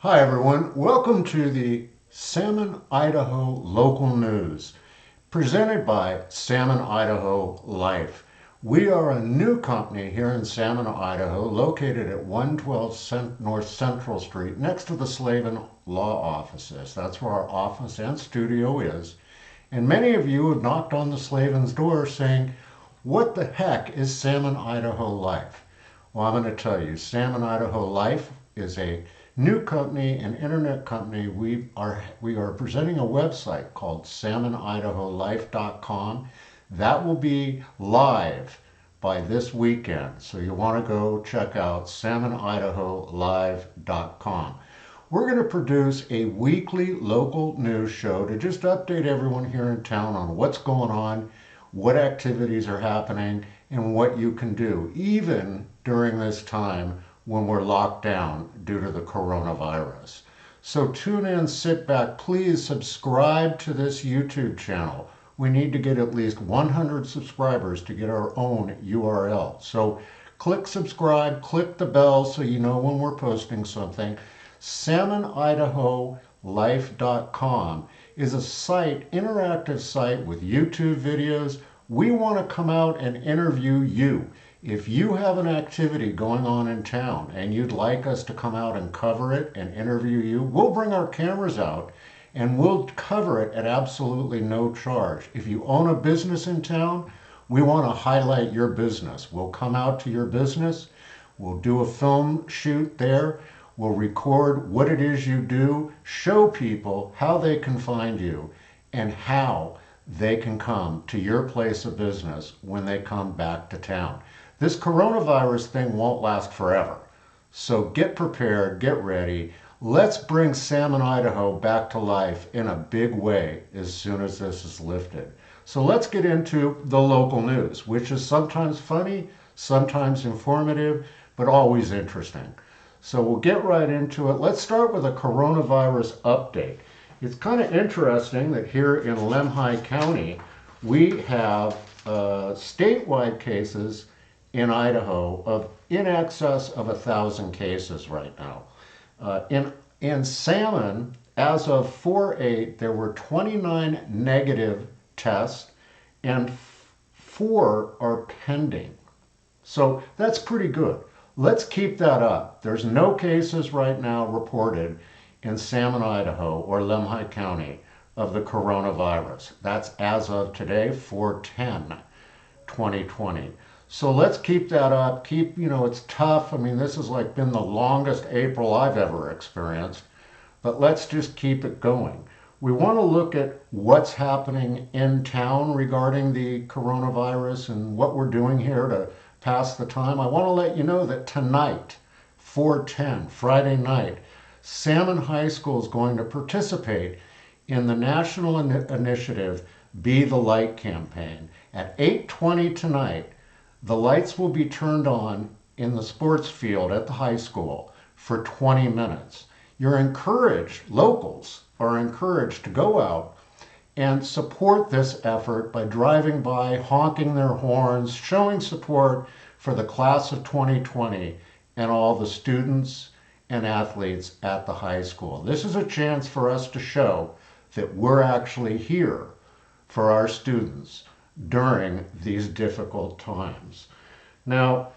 Hi everyone, welcome to the Salmon Idaho local news presented by Salmon Idaho Life. We are a new company here in Salmon, Idaho, located at 112 North Central Street next to the Slavin Law Offices. That's where our office and studio is. And many of you have knocked on the Slavin's door saying, what the heck is Salmon Idaho Life? Well, I'm going to tell you, Salmon Idaho Life is a new company, an internet company. We are presenting a website called salmonidaholife.com. That will be live by this weekend. So you want to go check out salmonidaholive.com. We're going to produce a weekly local news show to just update everyone here in town on what's going on, what activities are happening, and what you can do, even during this time when we're locked down due to the coronavirus. So tune in, sit back, please subscribe to this YouTube channel. We need to get at least 100 subscribers to get our own URL. So click subscribe, click the bell so you know when we're posting something. SalmonIdahoLife.com is a site, interactive site with YouTube videos. We want to come out and interview you. If you have an activity going on in town and you'd like us to come out and cover it and interview you, we'll bring our cameras out and we'll cover it at absolutely no charge. If you own a business in town, we want to highlight your business. We'll come out to your business, we'll do a film shoot there, we'll record what it is you do, show people how they can find you and how they can come to your place of business when they come back to town. This coronavirus thing won't last forever. So get prepared, get ready. Let's bring Salmon Idaho back to life in a big way as soon as this is lifted. So let's get into the local news, which is sometimes funny, sometimes informative, but always interesting. So we'll get right into it. Let's start with a coronavirus update. It's kind of interesting that here in Lemhi County, we have statewide cases in Idaho of in excess of 1,000 cases right now. In Salmon, as of 4/8, there were 29 negative tests and 4 are pending. So that's pretty good. Let's keep that up. There's no cases right now reported in Salmon, Idaho or Lemhi County of the coronavirus. That's as of today, 4/10/2020. So let's keep that up. It's tough. I mean, this has like been the longest April I've ever experienced, but let's just keep it going. We want to look at what's happening in town regarding the coronavirus and what we're doing here to pass the time. I want to let you know that tonight, 4/10, Friday night, Salmon High School is going to participate in the national initiative Be the Light campaign. At 8:20 tonight, the lights will be turned on in the sports field at the high school for 20 minutes. You're encouraged, locals are encouraged to go out and support this effort by driving by, honking their horns, showing support for the class of 2020 and all the students and athletes at the high school. This is a chance for us to show that we're actually here for our students during these difficult times. Now,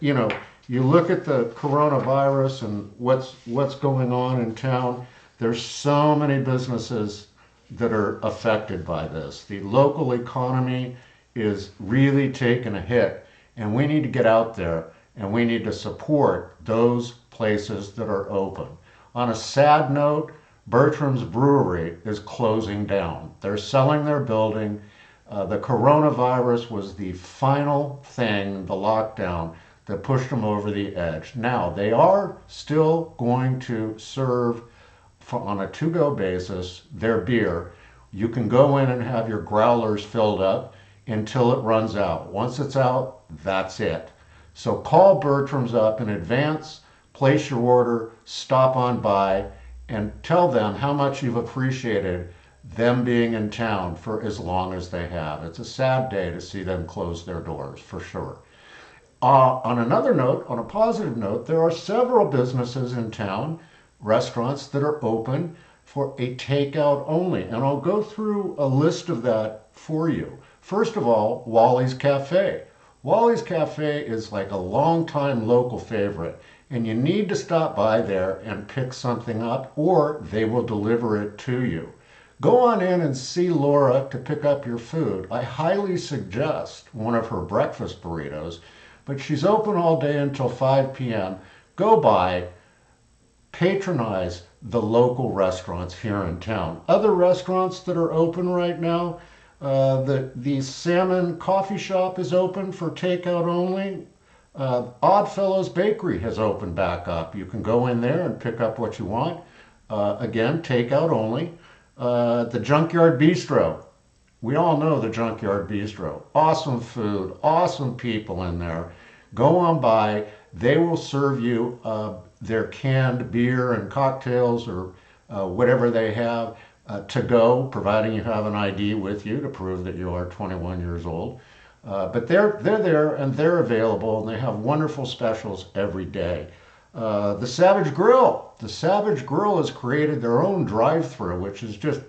you look at the coronavirus and what's going on in town. There's so many businesses that are affected by this. The local economy is really taking a hit, and we need to get out there and we need to support those places that are open. On a sad note, Bertram's Brewery is closing down. They're selling their building. The coronavirus was the final thing, the lockdown, that pushed them over the edge. Now, they are still going to serve on a to-go basis their beer. You can go in and have your growlers filled up until it runs out. Once it's out, that's it. So call Bertram's up in advance, place your order, stop on by, and tell them how much you've appreciated them being in town for as long as they have. It's a sad day to see them close their doors, for sure. On another note, on a positive note, there are several businesses in town restaurants that are open for a takeout only. And I'll go through a list of that for you. First of all, Wally's Cafe. Wally's Cafe is like a long-time local favorite, and you need to stop by there and pick something up, or they will deliver it to you. Go on in and see Laura to pick up your food. I highly suggest one of her breakfast burritos, but she's open all day until 5 p.m. Go by, patronize the local restaurants here in town. Other restaurants that are open right now, the Salmon Coffee Shop is open for takeout only. Oddfellows Bakery has opened back up. You can go in there and pick up what you want. Again, takeout only. The Junkyard Bistro. We all know the Junkyard Bistro. Awesome food, awesome people in there. Go on by. They will serve you their canned beer and cocktails or whatever they have to go, providing you have an ID with you to prove that you are 21 years old. But they're there and they're available, and they have wonderful specials every day. The Savage Grill. The Savage Grill has created their own drive-through, which is just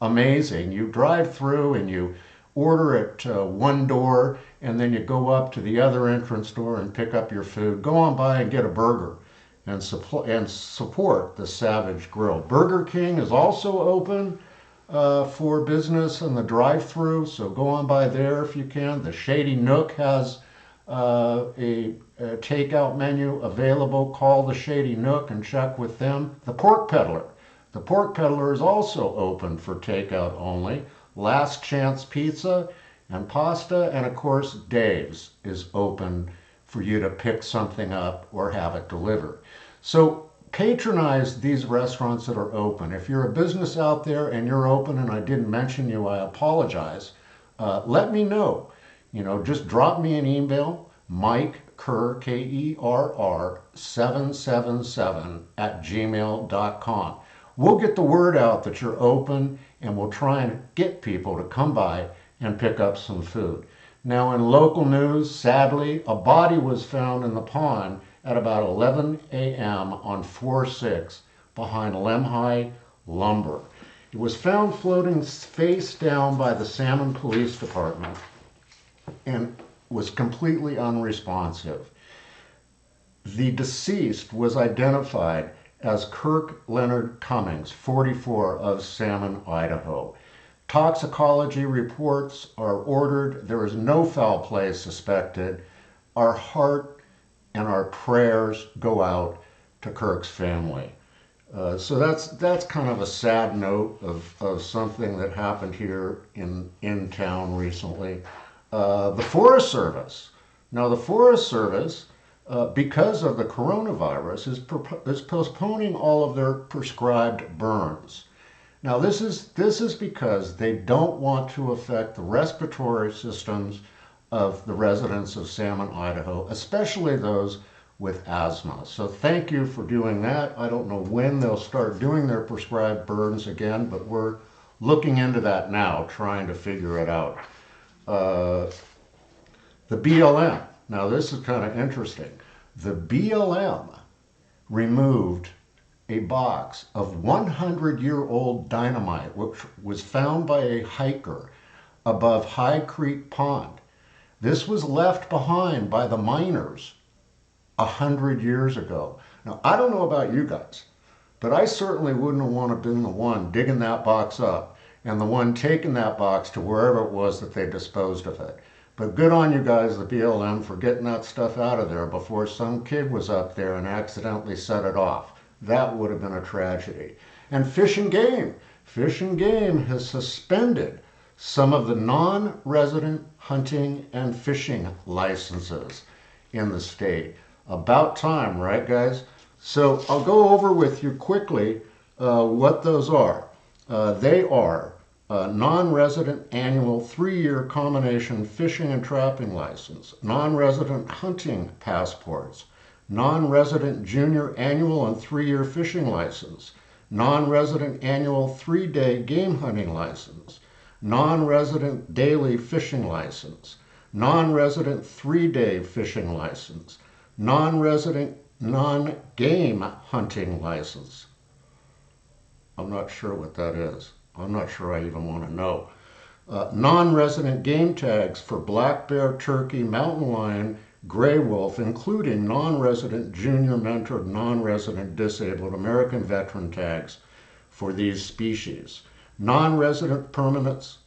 amazing. You drive through and you order at one door, and then you go up to the other entrance door and pick up your food. Go on by and get a burger and support the Savage Grill. Burger King is also open for business in the drive-through, so go on by there if you can. The Shady Nook has a takeout menu available. Call the Shady Nook and check with them. The Pork Peddler. The Pork Peddler is also open for takeout only. Last Chance Pizza and Pasta, and of course Dave's is open for you to pick something up or have it delivered. So patronize these restaurants that are open. If you're a business out there and you're open and I didn't mention you, I apologize. Let me know. Just drop me an email, Mike Kerr, Kerr 777 at gmail.com. We'll get the word out that you're open, and we'll try and get people to come by and pick up some food. Now, in local news, sadly, a body was found in the pond at about 11 a.m. on 4/6 behind Lemhi Lumber. It was found floating face down by the Salmon Police Department and was completely unresponsive. The deceased was identified as Kirk Leonard Cummings, 44, of Salmon, Idaho. Toxicology reports are ordered. There is no foul play suspected. Our heart and our prayers go out to Kirk's family. So that's kind of a sad note of something that happened here in town recently. The Forest Service. Now the Forest Service, because of the coronavirus, is postponing all of their prescribed burns. Now this is because they don't want to affect the respiratory systems of the residents of Salmon, Idaho, especially those with asthma. So thank you for doing that. I don't know when they'll start doing their prescribed burns again, but we're looking into that now, trying to figure it out. The BLM. Now this is kind of interesting. The BLM removed a box of 100-year-old dynamite, which was found by a hiker above High Creek Pond. This was left behind by the miners 100 years ago. Now, I don't know about you guys, but I certainly wouldn't have wanted to be the one digging that box up and the one taking that box to wherever it was that they disposed of it. But good on you guys, the BLM, for getting that stuff out of there before some kid was up there and accidentally set it off. That would have been a tragedy. And Fish and Game. Fish and Game has suspended some of the non-resident hunting and fishing licenses in the state. About time, right guys? So I'll go over with you quickly what those are. They are non-resident annual 3-year combination fishing and trapping license, non-resident hunting passports, non-resident junior annual and 3-year fishing license, non-resident annual 3-day game hunting license, non-resident daily fishing license, non-resident 3-day fishing license, non-resident non-game hunting license, I'm not sure what that is. I'm not sure I even want to know. Non-resident game tags for black bear, turkey, mountain lion, gray wolf, including non-resident junior mentored, non-resident disabled American veteran tags for these species. Non-resident permits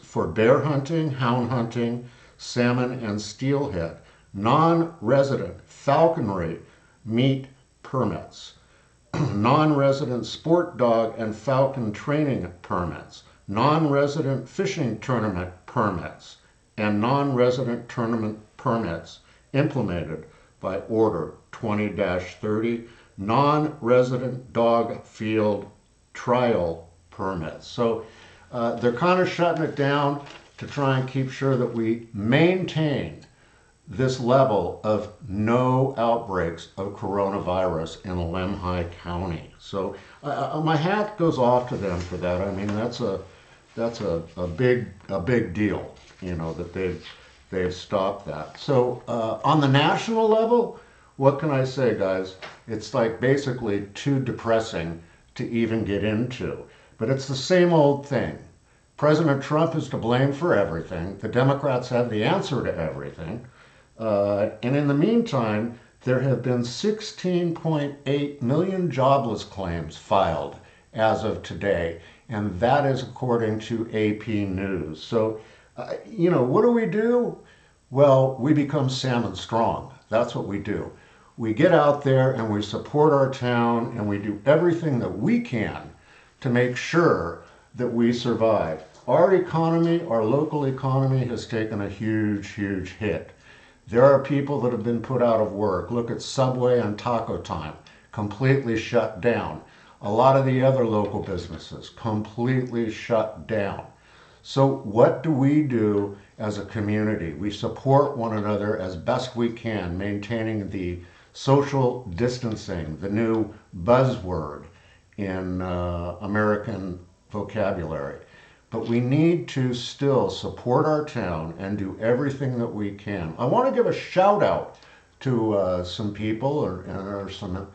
for bear hunting, hound hunting, salmon, and steelhead. Non-resident falconry meat permits. Non-resident sport dog and falcon training permits, non-resident fishing tournament permits, and non-resident tournament permits implemented by Order 20-30, non-resident dog field trial permits. So they're kind of shutting it down to try and keep sure that we maintain this level of no outbreaks of coronavirus in Lemhi County. So my hat goes off to them for that. I mean, that's a big deal, you know, that they've stopped that. So on the national level, what can I say, guys? It's like basically too depressing to even get into. But it's the same old thing. President Trump is to blame for everything. The Democrats have the answer to everything. And in the meantime, there have been 16.8 million jobless claims filed as of today, and that is according to AP News. So, you know, what do? Well, we become salmon strong. That's what we do. We get out there and we support our town and we do everything that we can to make sure that we survive. Our economy, our local economy, has taken a huge, huge hit. There are people that have been put out of work. Look at Subway and Taco Time, completely shut down. A lot of the other local businesses, completely shut down. So what do we do as a community? We support one another as best we can, maintaining the social distancing, the new buzzword in American vocabulary. But we need to still support our town and do everything that we can. I want to give a shout out to some people or some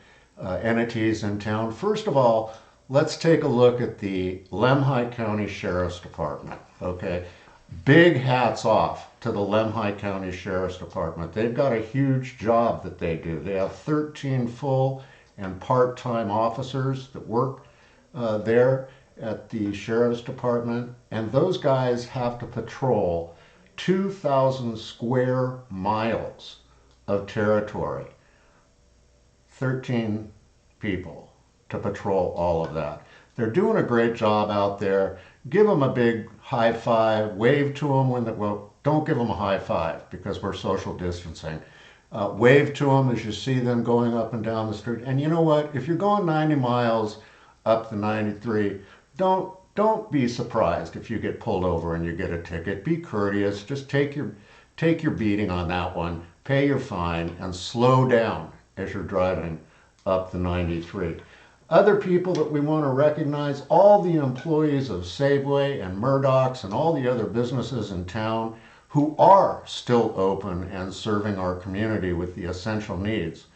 entities in town. First of all, let's take a look at the Lemhi County Sheriff's Department. Okay, big hats off to the Lemhi County Sheriff's Department. They've got a huge job that they do. They have 13 full and part-time officers that work there at the Sheriff's Department, and those guys have to patrol 2,000 square miles of territory. 13 people to patrol all of that. They're doing a great job out there. Give them a big high five, wave to them well, don't give them a high five because we're social distancing. Wave to them as you see them going up and down the street. And you know what? If you're going 90 miles up the 93, don't be surprised if you get pulled over and you get a ticket. Be courteous. Just take your beating on that one. Pay your fine and slow down as you're driving up the 93. Other people that we want to recognize, all the employees of Safeway and Murdoch's and all the other businesses in town who are still open and serving our community with the essential needs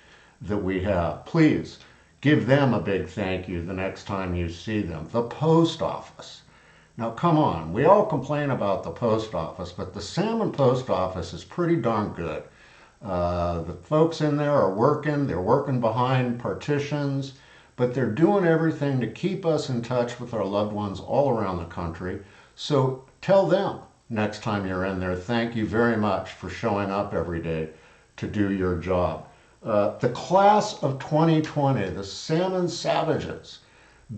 that we have. Please give them a big thank you the next time you see them. The post office. Now come on, we all complain about the post office, but the Salmon post office is pretty darn good. The folks in there are working, they're working behind partitions, but they're doing everything to keep us in touch with our loved ones all around the country. So tell them next time you're in there, thank you very much for showing up every day to do your job. The class of 2020, the Salmon Savages,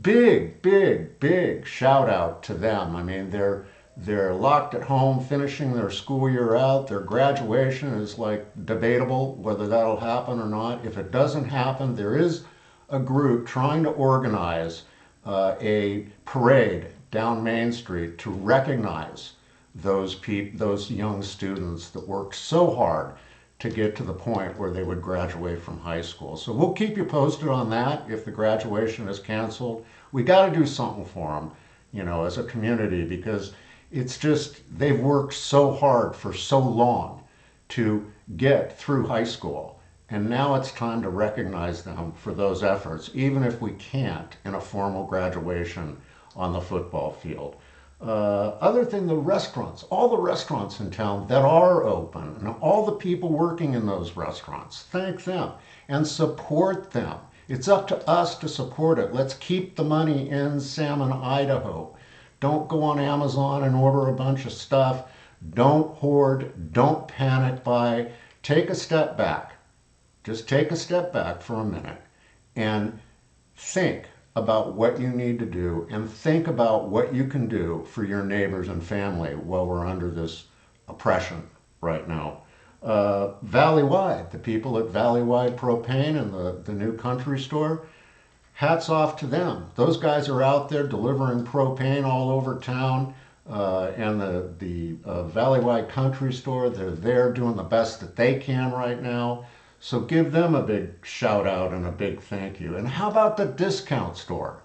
big shout out to them. I mean, they're locked at home finishing their school year out. Their graduation is like debatable whether that'll happen or not. If it doesn't happen, there is a group trying to organize a parade down Main Street to recognize those young students that worked so hard to get to the point where they would graduate from high school. So we'll keep you posted on that if the graduation is canceled. We got to do something for them, you know, as a community, because it's just, they've worked so hard for so long to get through high school. And now it's time to recognize them for those efforts, even if we can't in a formal graduation on the football field. Other thing, the restaurants, all the restaurants in town that are open, and all the people working in those restaurants, thank them and support them. It's up to us to support it. Let's keep the money in Salmon, Idaho. Don't go on Amazon and order a bunch of stuff. Don't hoard. Don't panic buy. Take a step back. Just take a step back for a minute and think about what you need to do and think about what you can do for your neighbors and family while we're under this oppression right now. Valleywide, the people at Valleywide Propane and the new country store, hats off to them. Those guys are out there delivering propane all over town. And the Valleywide Country Store, they're there doing the best that they can right now. So give them a big shout out and a big thank you. And how about the discount store?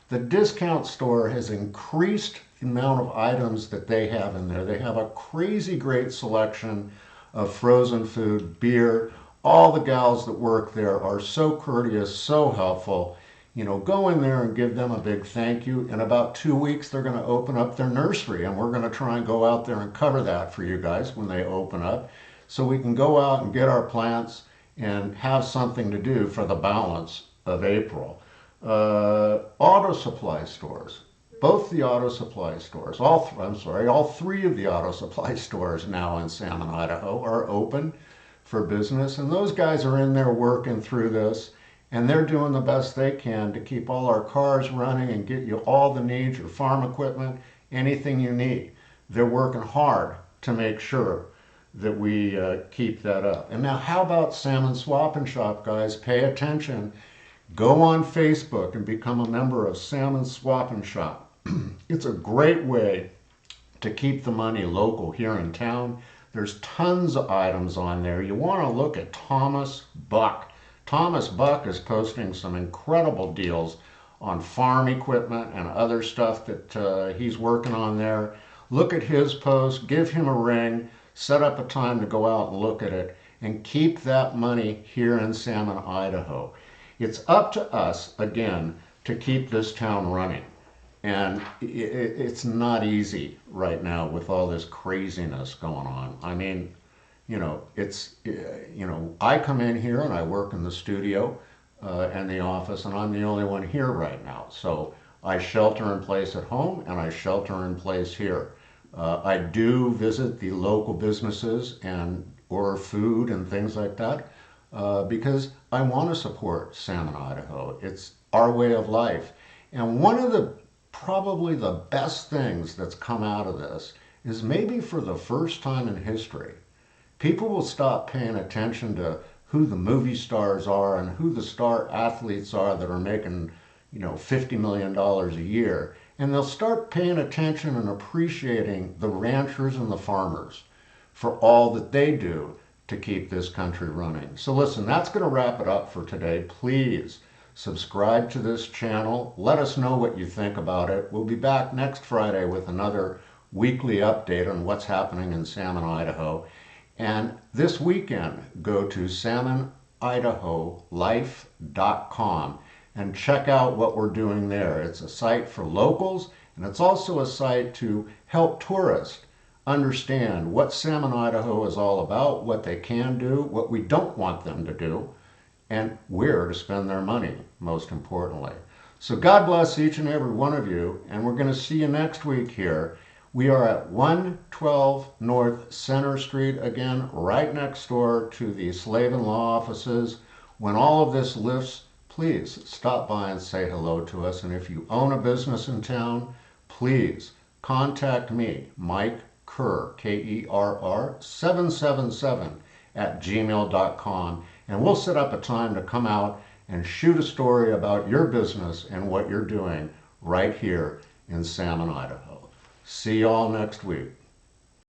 The discount store has increased the amount of items that they have in there. They have a crazy great selection of frozen food, beer. All the gals that work there are so courteous, so helpful. You know, go in there and give them a big thank you. In about 2 weeks, they're going to open up their nursery, and we're going to try and go out there and cover that for you guys when they open up, so we can go out and get our plants and have something to do for the balance of April. Auto supply stores, both the auto supply stores, all three of the auto supply stores now in Salmon, Idaho are open for business, and those guys are in there working through this, and they're doing the best they can to keep all our cars running and get you all the needs, your farm equipment, anything you need. They're working hard to make sure that we keep that up. And now how about Salmon Swap and Shop, guys? Pay attention. Go on Facebook and become a member of Salmon Swap and Shop. It's a great way to keep the money local here in town. There's tons of items on there. You want to look at Thomas Buck. Thomas Buck is posting some incredible deals on farm equipment and other stuff that he's working on there. Look at his post, give him a ring, set up a time to go out and look at it, and keep that money here in Salmon, Idaho. It's up to us, again, to keep this town running. And it's not easy right now with all this craziness going on. I mean, I come in here and I work in the studio and the office, and I'm the only one here right now. So I shelter in place at home and I shelter in place here. I do visit the local businesses and order food and things like that because I want to support Salmon, Idaho. It's our way of life. And one of the probably the best things that's come out of this is maybe for the first time in history, people will stop paying attention to who the movie stars are and who the star athletes are that are making, $50 million a year. And they'll start paying attention and appreciating the ranchers and the farmers for all that they do to keep this country running. So listen, that's going to wrap it up for today. Please subscribe to this channel. Let us know what you think about it. We'll be back next Friday with another weekly update on what's happening in Salmon, Idaho. And this weekend, go to salmonidahollife.com and check out what we're doing there. It's a site for locals, and it's also a site to help tourists understand what Salmon, Idaho is all about, what they can do, what we don't want them to do, and where to spend their money, most importantly. So God bless each and every one of you, and we're going to see you next week here. We are at 112 North Center Street, again, right next door to the Slave and Law offices. When all of this lifts, please stop by and say hello to us. And if you own a business in town, please contact me, Mike Kerr, Kerr, 777 at gmail.com. And we'll set up a time to come out and shoot a story about your business and what you're doing right here in Salmon, Idaho. See you all next week.